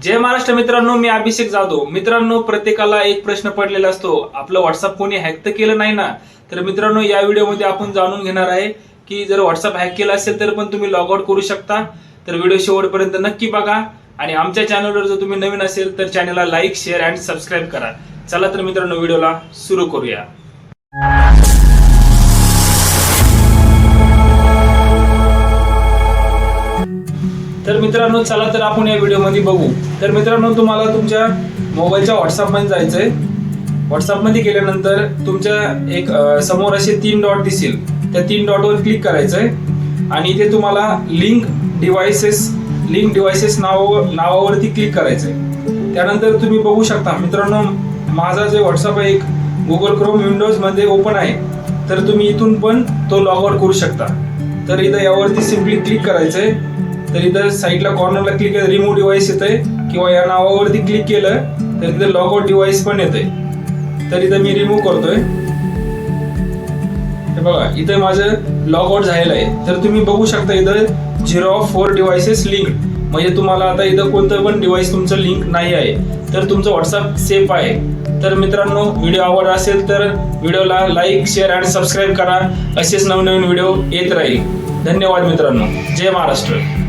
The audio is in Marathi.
जय महाराष्ट्र मित्रांनो, मी अभिषेक जाधव। मित्रांनो, प्रत्येकाला एक प्रश्न पडलेला असतो, आपलं व्हॉट्सअप कोणी हॅक तर केलं नाही ना। तर मित्रांनो, या व्हिडिओमध्ये आपण जाणून घेणार आहे की जर व्हॉट्सअप हॅक केलं असेल तर पण तुम्ही लॉग आउट करू शकता। तर व्हिडिओ शेवटपर्यंत नक्की बघा आणि आमच्या चॅनलवर जर तुम्ही नवीन असेल तर चॅनलला लाईक, शेअर आणि सबस्क्राईब करा। चला तर मित्रांनो, व्हिडिओला सुरू करूया। तर मित्रांनो, चला तर आपण या व्हिडिओमध्ये बघू। तर मित्रांनो, तुम्हाला तुमच्या मोबाईलच्या व्हॉट्सअप मध्ये जायचंय। व्हॉट्सअप मध्ये गेल्यानंतर तुमच्या एक समोर असे 3 डॉट दिसतील, त्या 3 डॉट वर क्लिक करायचंय आणि इथे तुम्हाला लिंक डिव्हाइसेस नावावरती क्लिक करायचंय। त्यानंतर तुम्ही बघू शकता मित्रांनो, माझा जे व्हॉट्सअप आहे एक गुगल क्रोम विंडोज मध्ये ओपन आहे, तर तुम्ही इथून पण तो लॉग आउट करू शकता। तर इथं यावरती सिम्पली क्लिक करायचंय। तर इथं साईडला कॉर्नरला क्लिक केलं रिमूव्ह डिव्हाइस येतंय किंवा या नावावरती क्लिक केलं तर इथं लॉग आउट डिव्हाइस पण येतंय। तर इथं मी रिमूव्ह करतोय। हे बघा, इथं माझं लॉग आउट झालेलं आहे। तर तुम्ही बघू शकता इथं 0 of 4 डिव्हाइसेस लिंक्ड, म्हणजे तुम्हाला आता इथं कोणतं पण डिव्हाइस तुमचं लिंक नाही आहे, तर तुमचं व्हॉट्सअप सेफ आहे। तर मित्रांनो, व्हिडिओ आवडला असेल तर व्हिडिओला लाईक, शेअर आणि सबस्क्राईब करा। असेच नवनवीन व्हिडिओ येत राहील। धन्यवाद मित्रांनो। जय महाराष्ट्र।